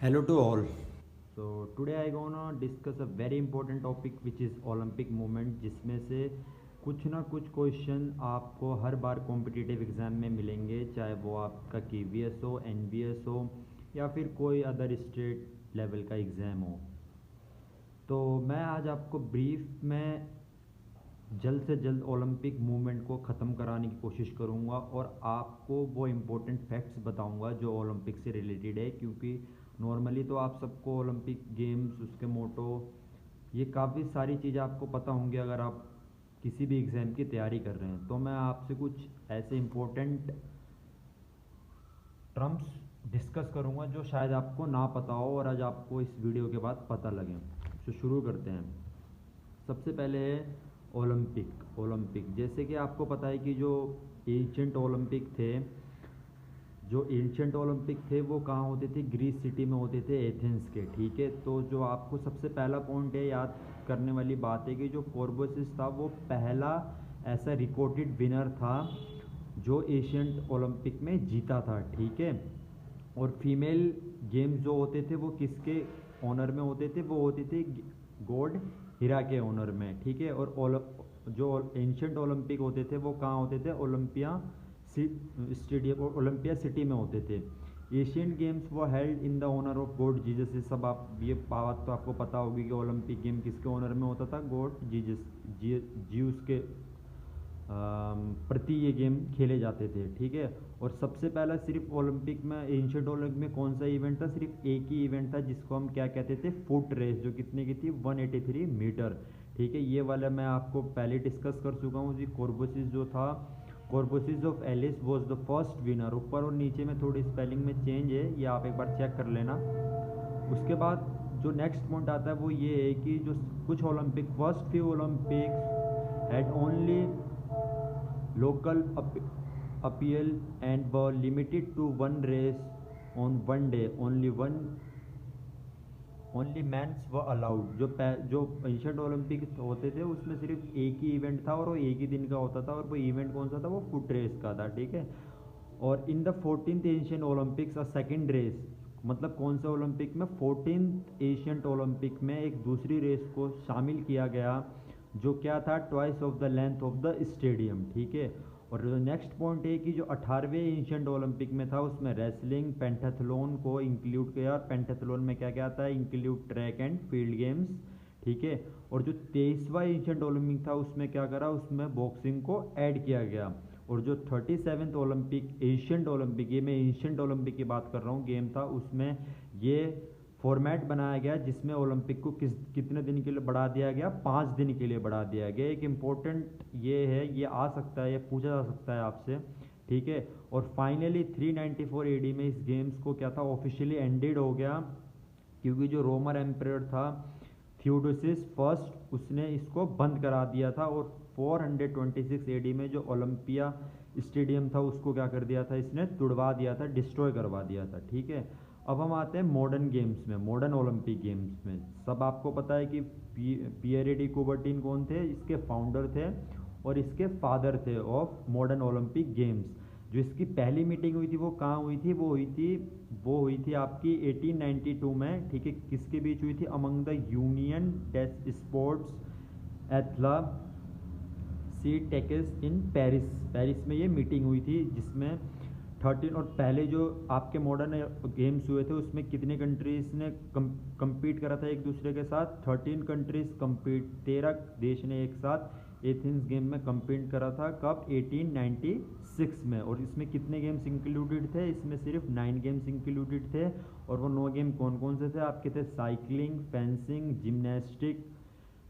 Hello to all. So today I gonna discuss a very important topic which is Olympic movement जिसमें से कुछ ना कुछ question आपको हर बार कॉम्पिटिटिव एग्ज़ाम में मिलेंगे, चाहे वो आपका KVS हो, NBS हो या फिर कोई अदर स्टेट लेवल का एग्ज़ाम हो। तो मैं आज आपको ब्रीफ में जल्द से जल्द ओलंपिक मूवमेंट को ख़त्म कराने की कोशिश करूँगा और आपको वो इम्पोर्टेंट फैक्ट्स बताऊँगा जो ओलंपिक से रिलेटेड है, क्योंकि नॉर्मली तो आप सबको ओलंपिक गेम्स, उसके मोटो, ये काफ़ी सारी चीज़ें आपको पता होंगी अगर आप किसी भी एग्ज़ाम की तैयारी कर रहे हैं। तो मैं आपसे कुछ ऐसे इम्पोर्टेंट टर्म्स डिस्कस करूँगा जो शायद आपको ना पता हो और आज आपको इस वीडियो के बाद पता लगे। तो शुरू करते हैं। सबसे पहले है ओलंपिक जैसे कि आपको पता है कि जो एंशिएंट ओलंपिक थे वो कहाँ होते थे, ग्रीस सिटी में होते थे, एथेंस के। ठीक है, तो जो आपको सबसे पहला पॉइंट है याद करने वाली बात है कि जो कोर्बोसिस था वो पहला ऐसा रिकॉर्डेड विनर था जो एशियंट ओलंपिक में जीता था। ठीक है, और फीमेल गेम्स जो होते थे वो किसके ऑनर में होते थे, वो होते थे गॉड हीरा के ऑनर में। ठीक है, और जो एंशिएंट ओलंपिक होते थे वो कहाँ होते थे, ओलंपिया सिटी में होते थे। एशियन गेम्स वो held in the honour of God Jesus. ये सब आप ये बात तो आपको पता होगी कि ओलंपिक गेम किसके ऑनर में होता था, गॉड जीसस, ज्यूस के प्रति ये गेम खेले जाते थे। ठीक है, और सबसे पहला सिर्फ ओलंपिक में, एंशिएंट ओलंपिक में कौन सा इवेंट था, सिर्फ एक ही इवेंट था जिसको हम क्या कहते थे, फुट रेस, जो कितने की थी, 183 मीटर। ठीक है, ये वाला मैं आपको पहले डिस्कस कर चुका हूँ जी। कोर्बोसिस जो था, Coroebus of Elis was the first winner. ऊपर और नीचे में थोड़ी स्पेलिंग में चेंज है, ये आप एक बार चेक कर लेना। उसके बाद जो नेक्स्ट पॉइंट आता है वो ये है कि जो कुछ Olympic, first few Olympics had only local appeal and were limited to one race on one day. Only men's were allowed। जो एशियन ओलंपिक होते थे उसमें सिर्फ एक ही इवेंट था और वो एक ही दिन का होता था, और वो इवेंट कौन सा था, वो फुट रेस का था। ठीक है, और in the 14th Asian Olympics a second race, मतलब कौन से ओलंपिक में, 14th एशियन ओलंपिक में एक दूसरी रेस को शामिल किया गया जो क्या था, twice of the length of the stadium. ठीक है, और जो नेक्स्ट पॉइंट है कि जो 18वें एशियन ओलंपिक में था उसमें रेसलिंग, पेंटाथलॉन को इंक्लूड किया। और पेंटाथलॉन में क्या क्या आता है, include track and field games. ठीक है, और जो 23वां एशियन ओलंपिक था उसमें क्या करा, उसमें बॉक्सिंग को ऐड किया गया। और जो 37th ओलंपिक, एशियन ओलंपिक, ये मैं एशियन ओलंपिक की बात कर रहा हूँ, गेम था, उसमें ये फॉर्मेट बनाया गया जिसमें ओलंपिक को कितने दिन के लिए बढ़ा दिया गया, 5 दिन के लिए बढ़ा दिया गया। एक इम्पोर्टेंट ये है, ये आ सकता है, ये पूछा जा सकता है आपसे। ठीक है, और फाइनली 394 AD में इस गेम्स को क्या था, ऑफिशियली एंडेड हो गया, क्योंकि जो रोमन एम्परर था थियोडोसिस फर्स्ट, उसने इसको बंद करा दिया था। और 426 AD में जो ओलंपिया स्टेडियम था उसको क्या कर दिया था, इसने तुड़वा दिया था, डिस्ट्रॉय करवा दिया था। ठीक है, अब हम आते हैं मॉडर्न गेम्स में, मॉडर्न ओलंपिक गेम्स में। सब आपको पता है कि पियरे डी कुबर्टिन कौन थे, इसके फाउंडर थे और इसके फादर थे ऑफ मॉडर्न ओलंपिक गेम्स। जो इसकी पहली मीटिंग हुई थी वो कहाँ हुई थी, वो हुई थी आपकी 1892 में। ठीक है, किसके बीच हुई थी, among the union des sports athletiques in Paris में ये मीटिंग हुई थी, जिसमें 13, और पहले जो आपके मॉडर्न गेम्स हुए थे उसमें कितने कंट्रीज ने compete करा था एक दूसरे के साथ, 13 कंट्रीज compete, 13 देश ने एक साथ एथेंस गेम में compete करा था। कब, 1896 में। और इसमें कितने गेम्स इंक्लूडेड थे, इसमें सिर्फ 9 गेम्स इंक्लूडेड थे। और वो 9 गेम कौन कौन से थे आपके, थे cycling, fencing, gymnastic,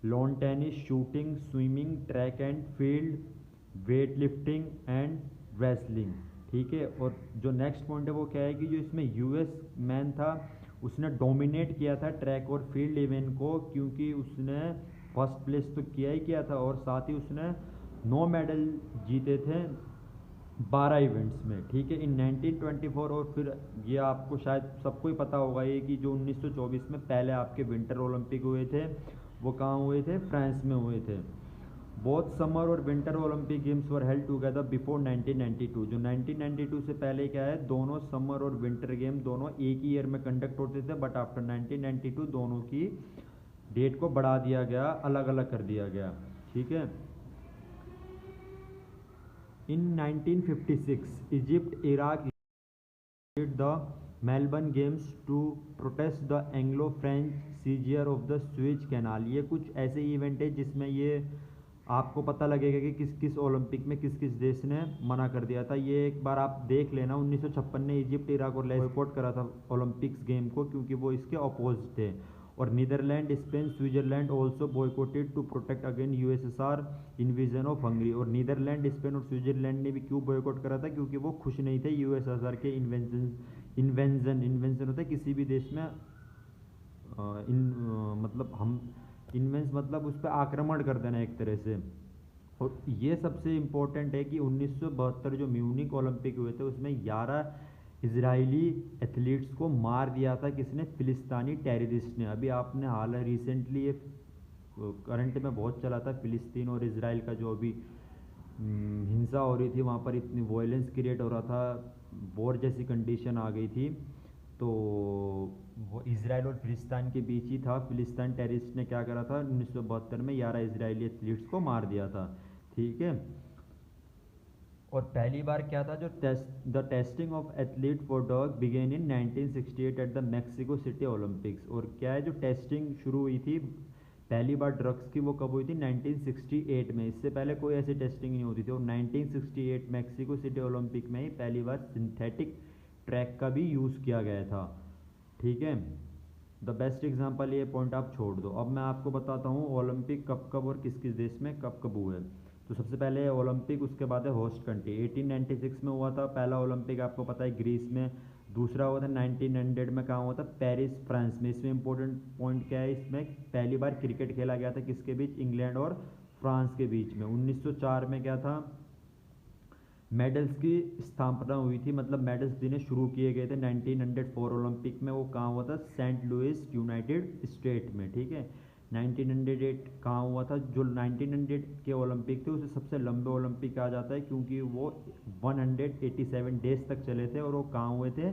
lawn tennis, shooting, swimming, track and field, weight lifting and wrestling. ठीक है, और जो नेक्स्ट पॉइंट है वो क्या है कि जो इसमें यूएस मैन था उसने डोमिनेट किया था ट्रैक और फील्ड इवेंट को, क्योंकि उसने फर्स्ट प्लेस तो किया ही किया था और साथ ही उसने 9 मेडल जीते थे 12 इवेंट्स में। ठीक है, इन 1924। और फिर ये आपको शायद सबको ही पता होगा ये कि जो 1924 में पहले आपके विंटर ओलंपिक हुए थे वो कहाँ हुए थे, फ्रांस में हुए थे। बोथ समर और winter Olympic games were held together before 1992। जो 1992 से पहले क्या है, दोनों समर और विंटर गेम दोनों एक ही ईयर में कंडक्ट होते थे, बट आफ्टर 1992 दोनों की डेट को बढ़ा दिया गया, अलग अलग कर दिया गया, ठीक है। In 1956 Egypt Iraq the Melbourne games to protest the Anglo French seizure of the Suez canal. ये कुछ ऐसे इवेंट है जिसमें ये आपको पता लगेगा कि किस किस ओलंपिक में किस किस देश ने मना कर दिया था। ये एक बार आप देख लेना, 1956 में इजिप्ट इराक और बॉयकॉट करा था ओलंपिक्स गेम को, क्योंकि वो इसके अपोज थे। और Netherland, Spain, Switzerland also boycotted to protect again USSR invasion of Hungary. और नीदरलैंड, स्पेन और स्विट्जरलैंड ने भी क्यों बॉयकॉट करा था, क्योंकि वो खुश नहीं थे यूएसएसआर के इन्वेंशन होता है किसी भी देश में, मतलब हम इन्वेंस मतलब उस पर आक्रमण कर देना एक तरह से। और ये सबसे इम्पोर्टेंट है कि 1972 जो म्यूनिक ओलंपिक हुए थे उसमें 11 इजरायली एथलीट्स को मार दिया था किसने, फिलिस्तीनी टेररिस्ट ने। अभी आपने हाल रिसेंटली ये करंट में बहुत चला था, फिलिस्तीन और इसराइल का जो अभी हिंसा हो रही थी, वहाँ पर इतनी वायलेंस क्रिएट हो रहा था, वॉर जैसी कंडीशन आ गई थी। तो वो इसराइल और फिलिस्तीन के बीच ही था। फिलिस्तीन टेररिस्ट ने क्या करा था, 1972 में 11 इसराइली एथलीट्स को मार दिया था, ठीक है। और पहली बार क्या था, जो the testing of athlete for drug began in 1968 at the Mexico City Olympics. और क्या है, जो टेस्टिंग शुरू हुई थी पहली बार ड्रग्स की, वो कब हुई थी, 1968 में। इससे पहले कोई ऐसी टेस्टिंग नहीं होती थी। और 1968 मैक्सिको सिटी ओलंपिक में ही पहली बार सिंथेटिक ट्रैक का भी यूज़ किया गया था, ठीक है। द बेस्ट एग्जाम्पल, ये पॉइंट आप छोड़ दो। अब मैं आपको बताता हूँ ओलंपिक कब कब और किस किस देश में कब कब हुए। तो सबसे पहले ओलंपिक, उसके बाद है होस्ट कंट्री। 1896 में हुआ था पहला ओलंपिक, आपको पता है, ग्रीस में। दूसरा हुआ था 1900 में, कहाँ हुआ था, पेरिस फ्रांस में। इसमें इंपॉर्टेंट पॉइंट क्या है, इसमें पहली बार क्रिकेट खेला गया था किसके बीच, इंग्लैंड और फ्रांस के बीच में। 1904 में क्या था, मेडल्स की स्थापना हुई थी, मतलब मेडल्स देने शुरू किए गए थे 1904 ओलंपिक में। वो कहाँ हुआ था, सेंट लुइस यूनाइटेड स्टेट में, ठीक है। 1908 कहाँ हुआ था, जो 1900 के ओलंपिक थे उसे सबसे लंबे ओलंपिक कहा जाता है, क्योंकि वो 187 डेज तक चले थे। और वो कहाँ हुए थे,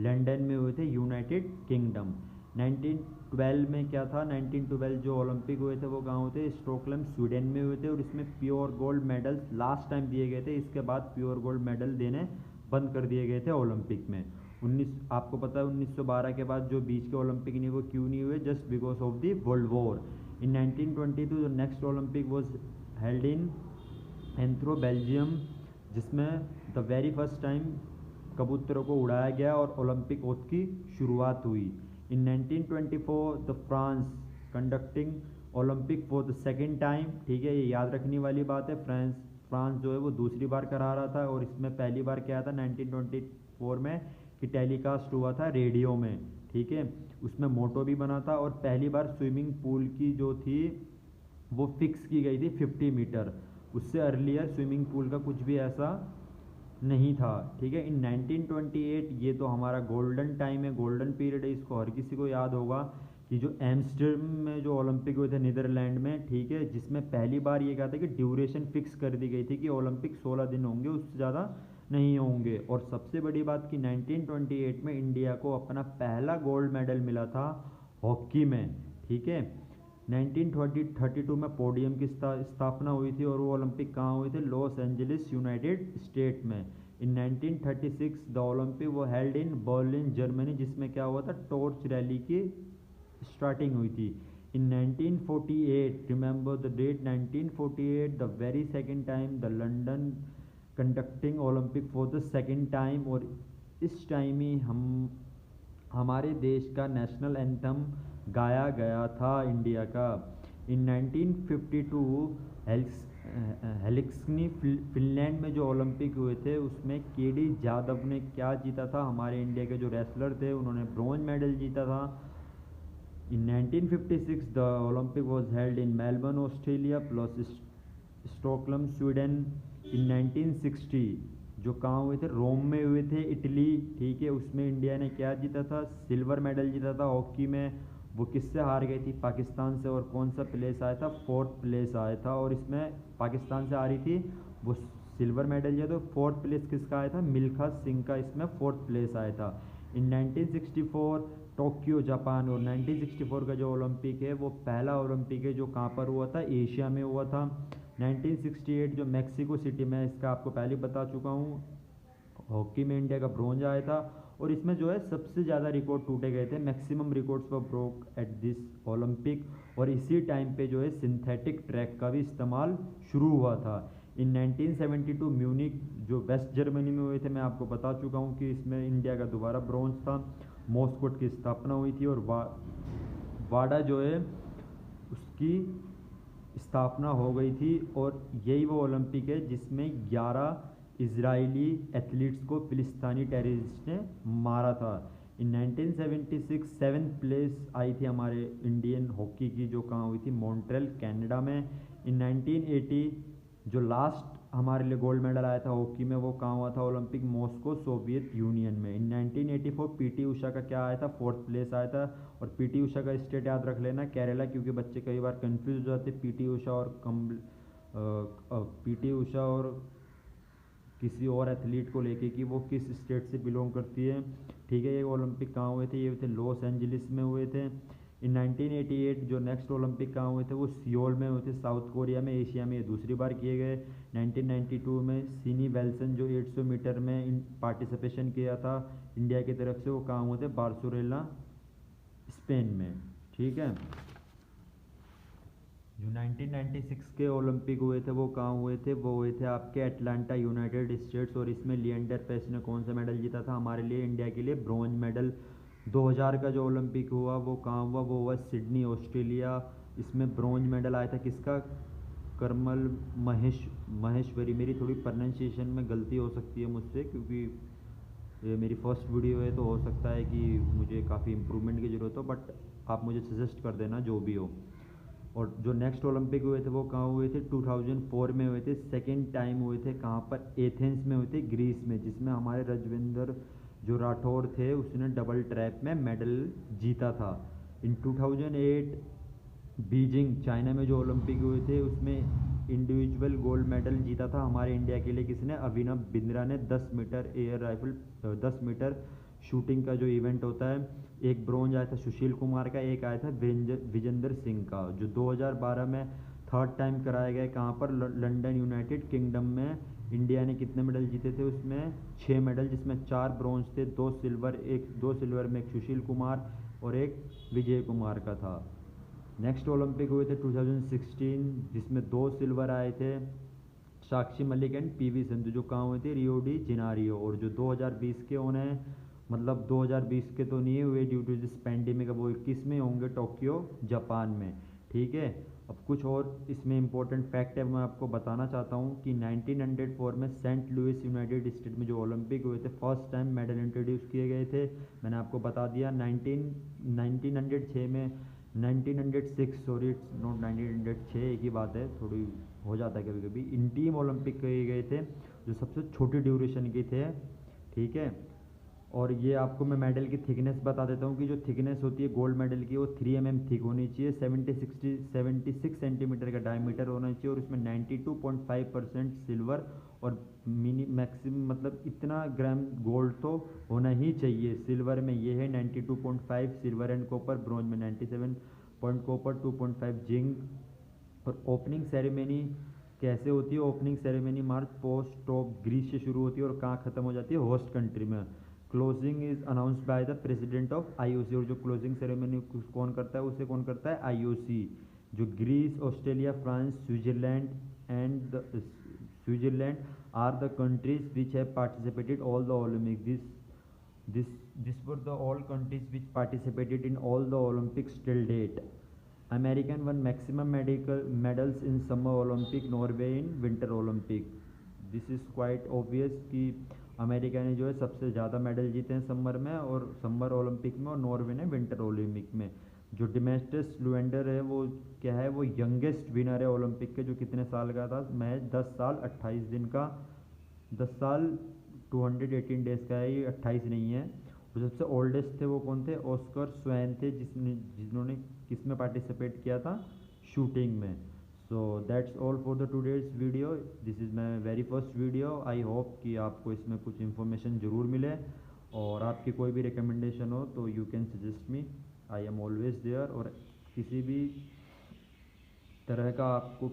लंदन में हुए थे, यूनाइटेड किंगडम। 1912 में क्या था, 1912 जो ओलंपिक हुए थे वो कहाँ हुए थे, स्टॉकहोल्म स्वीडन में हुए थे। और इसमें pure gold medals last time दिए गए थे, इसके बाद प्योर गोल्ड मेडल देने बंद कर दिए गए थे ओलंपिक में। आपको पता है 1912 के बाद जो बीच के ओलंपिक नहीं, वो क्यों नहीं हुए, just because of the world war. In 1922 जो next Olympic was held in Antwerp Belgium, जिसमें द वेरी फर्स्ट टाइम कबूतरों को उड़ाया गया और ओलंपिक ओथ की शुरुआत हुई। इन 1924 the France conducting Olympic for the second time, ठीक है, ये याद रखने वाली बात है। फ्रांस जो है वो दूसरी बार करा रहा था। और इसमें पहली बार क्या था 1924 में कि टेलीकास्ट हुआ था रेडियो में, ठीक है। उसमें मोटो भी बना था। और पहली बार स्विमिंग पूल की जो थी वो फिक्स की गई थी 50 मीटर। उससे अर्लियर स्विमिंग पूल का कुछ भी ऐसा नहीं था, ठीक है। इन 1928 ये तो हमारा गोल्डन टाइम है, गोल्डन पीरियड है, इसको हर किसी को याद होगा कि जो एम्स्टर्डम में जो ओलंपिक हुए थे नीदरलैंड में, ठीक है, जिसमें पहली बार ये कहा था कि ड्यूरेशन फिक्स कर दी गई थी कि ओलंपिक 16 दिन होंगे, उससे ज़्यादा नहीं होंगे। और सबसे बड़ी बात कि 1928 में इंडिया को अपना पहला गोल्ड मेडल मिला था हॉकी में, ठीक है। 1932 में पोडियम की स्थापना हुई थी। और वो ओलंपिक कहाँ हुए थे, लॉस एंजलिस यूनाइटेड स्टेट में। इन 1936 द ओलंपिक वो हेल्ड इन बर्लिन जर्मनी, जिसमें क्या हुआ था, टॉर्च रैली की स्टार्टिंग हुई थी। In 1948 remember the date, 1948 the very second time the London conducting Olympic for the second time. और इस टाइम ही हमारे देश का नेशनल एंथम गाया गया था इंडिया का। इन 1952 हेलिक्सनी फिनलैंड में जो ओलंपिक हुए थे उसमें केडी जादव ने क्या जीता था, हमारे इंडिया के जो रेसलर थे उन्होंने ब्रॉन्ज मेडल जीता था। In 1956 the Olympic was held in Melbourne Australia plus Stockholm Sweden. In 1960 जो कहाँ हुए थे, रोम में हुए थे, इटली, ठीक है। उसमें इंडिया ने क्या जीता था, सिल्वर मेडल जीता था हॉकी में। वो किससे हार गई थी? पाकिस्तान से। और कौन सा प्लेस आया था? फोर्थ प्लेस आया था। और इसमें पाकिस्तान से आ रही थी, वो सिल्वर मेडल है। तो फोर्थ प्लेस किसका आया था? मिल्खा सिंह का इसमें फोर्थ प्लेस आया था। इन 1964 टोक्यो जापान, और 1964 का जो ओलंपिक है वो पहला ओलंपिक है जो कहाँ पर हुआ था? एशिया में हुआ था। 1968 जो मैक्सिको सिटी में, इसका आपको पहले बता चुका हूँ। हॉकी में इंडिया का ब्रॉन्ज आया था। और इसमें जो है सबसे ज़्यादा रिकॉर्ड टूटे गए थे, maximum records were broke at this Olympic. और इसी टाइम पे जो है सिंथेटिक ट्रैक का भी इस्तेमाल शुरू हुआ था। इन 1972 म्यूनिक जो वेस्ट जर्मनी में हुए थे, मैं आपको बता चुका हूँ कि इसमें इंडिया का दोबारा ब्रॉन्ज था। मॉस्कोट की स्थापना हुई थी, और वाडा जो है उसकी स्थापना हो गई थी। और यही वो ओलंपिक है जिसमें 11 इजरायली एथलीट्स को फिलिस्तीनी टेररिस्ट ने मारा था। इन 1976 सेवन्थ प्लेस आई थी हमारे इंडियन हॉकी की, जो कहाँ हुई थी? मॉन्ट्रियल कनाडा में। इन 1980 जो लास्ट हमारे लिए गोल्ड मेडल आया था हॉकी में, वो कहाँ हुआ था? ओलंपिक मॉस्को, सोवियत यूनियन में। इन 1984 पीटी उषा का क्या आया था? फोर्थ प्लेस आया था। और पीटी उषा का स्टेट याद रख लेना, केरला, क्योंकि बच्चे कई बार कंफ्यूज हो जाते पीटी उषा और पीटी उषा और किसी और एथलीट को लेके कि वो किस स्टेट से बिलोंग करती है। ठीक है, ये ओलंपिक कहाँ हुए थे? ये थे लॉस एंजलिस में हुए थे। इन 1988 जो नेक्स्ट ओलंपिक कहाँ हुए थे? वो सियोल में हुए थे, साउथ कोरिया में। एशिया में ये दूसरी बार किए गए। 1992 में सीनी वेल्सन जो 800 मीटर में पार्टिसिपेशन किया था इंडिया की तरफ से, वो कहाँ हुए थे? बार्सिलोना, स्पेन में। ठीक है, जो 1996 के ओलंपिक हुए थे वो कहाँ हुए थे? वो हुए थे आपके अटलांटा, यूनाइटेड स्टेट्स। और इसमें लिएंडर पेस ने कौन सा मेडल जीता था हमारे लिए, इंडिया के लिए? Bronze medal. 2000 का जो ओलंपिक हुआ वो कहाँ हुआ? वो हुआ सिडनी, ऑस्ट्रेलिया। इसमें ब्रॉन्ज मेडल आया था किसका? करमल महेश्वरी। मेरी थोड़ी प्रोनाउंसिएशन में गलती हो सकती है मुझसे, क्योंकि ये मेरी फर्स्ट वीडियो है, तो हो सकता है कि मुझे काफ़ी इम्प्रूवमेंट की ज़रूरत हो, बट आप मुझे सजेस्ट कर देना जो भी हो। और जो नेक्स्ट ओलंपिक हुए थे वो कहाँ हुए थे? 2004 में हुए थे। सेकेंड टाइम हुए थे कहाँ पर? एथेंस में हुए थे, ग्रीस में, जिसमें हमारे रजविंदर जो राठौर थे उसने डबल ट्रैप में मेडल जीता था। इन 2008 बीजिंग, चाइना में जो ओलंपिक हुए थे उसमें इंडिविजुअल गोल्ड मेडल जीता था हमारे इंडिया के लिए। किसने? अभिनव बिंद्रा ने। 10 metre air rifle, 10 metre shooting का जो इवेंट होता है। एक ब्रॉन्ज आया था सुशील कुमार का, एक आया था विजेंदर सिंह का, जो 2012 में थर्ड टाइम कराया गया। कहाँ पर? लंदन, यूनाइटेड किंगडम में। इंडिया ने कितने मेडल जीते थे उसमें? 6 मेडल, जिसमें 4 ब्रॉन्ज थे, 2 सिल्वर। 2 सिल्वर में एक सुशील कुमार और एक विजय कुमार का था। नेक्स्ट ओलंपिक हुए थे 2016, जिसमें 2 सिल्वर आए थे, साक्षी मलिक एंड पीवी सिंधु, जो कहाँ हुए थे? Rio de Janeiro. और जो 2020 के होने हैं, मतलब 2020 के तो नहीं हुए ड्यू टू दिस पैंडेमिक, वो 21 में होंगे, टोक्यो जापान में। ठीक है, अब कुछ और इसमें इंपॉर्टेंट फैक्ट है मैं आपको बताना चाहता हूँ कि 1904 में सेंट लुइस, यूनाइटेड स्टेट में जो ओलंपिक हुए थे, फर्स्ट टाइम मेडल इंट्रोड्यूस किए गए थे। मैंने आपको बता दिया। 1906 में, 1906 सॉरी, इट्स नॉट 1906, एक ही बात है, थोड़ी हो जाता है कभी कभी। इन टीम ओलंपिक किए गए थे जो सबसे छोटी ड्यूरेशन के थे। ठीक है, और ये आपको मैं मेडल की थिकनेस बता देता हूँ कि जो थिकनेस होती है गोल्ड मेडल की वो 3 mm थिक होनी चाहिए। 76 सेंटीमीटर का डायमीटर होना चाहिए। और उसमें 92.5% सिल्वर और मैक्सिमम मतलब इतना ग्राम गोल्ड तो होना ही चाहिए। सिल्वर में ये है 92.5 सिल्वर एंड कॉपर, ब्रॉन्ज में 97 पॉइंट कॉपर, 2.5 जिंक। और ओपनिंग सेरेमनी कैसे होती है? ओपनिंग सेरेमनी मार्च पोस्ट टॉप ग्रीस से शुरू होती है और कहाँ खत्म हो जाती है? होस्ट कंट्री में। Closing is announced by the president of IOC. और जो क्लोजिंग सेरेमनी कौन करता है? उसे कौन करता है? आईओसी। जो Greece, Australia, France, Switzerland and Switzerland are the countries which have participated all the Olympic. This were the all countries which participated in all the Olympics till date. American won maximum medical medals in summer Olympic, Norway in winter Olympic. This is quite obvious कि America ने जो है सबसे ज़्यादा medal जीते हैं summer में, और समर ओलंपिक में, और नॉर्वे ने विंटर ओलंपिक में। जो डिमेस्टस लुएंडर है वो क्या है? वो यंगेस्ट विनर है ओलंपिक के, जो कितने साल का था? महज 10 साल 28 दिन का, 10 साल 218 डेज का है, ये 28 नहीं है। जो सबसे ओल्डेस्ट थे वो कौन थे, ऑस्कर स्वैन थे, जिन्होंने किस में पार्टिसिपेट किया था, शूटिंग में। So that's all for the today's video, this is my very first video. I hope कि आपको इसमें कुछ इन्फॉर्मेशन ज़रूर मिले, और आपकी कोई भी रिकमेंडेशन हो तो you can suggest me, I am always there. और किसी भी तरह का आपको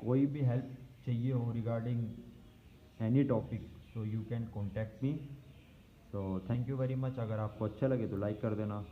कोई भी हेल्प चाहिए हो regarding any topic, so you can contact me. So thank you very much. अगर आपको अच्छा लगे तो लाइक कर देना।